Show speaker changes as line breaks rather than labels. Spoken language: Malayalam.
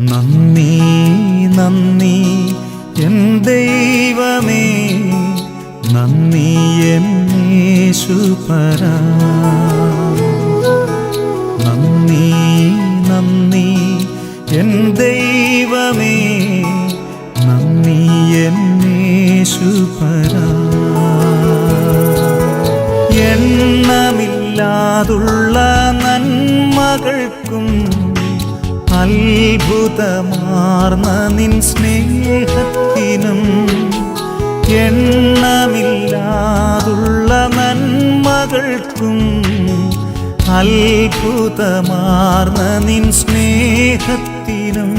നന്ദി നന്ദി എൻ ദൈവമേ, നന്ദി എൻ യേശുപരാ. നന്ദി നന്ദി എൻ ദൈവമേ, നന്ദി എൻ യേശുപരാ. എണ്ണമില്ലാതുള്ള നന്മകൾക്കും അത്ഭുതമാർന്ന നിൻ സ്നേഹത്തിനും, എണ്ണമില്ലാതുള്ള നന്മകൾക്കും അത്ഭുതമാർന്ന നിൻ സ്നേഹത്തിനും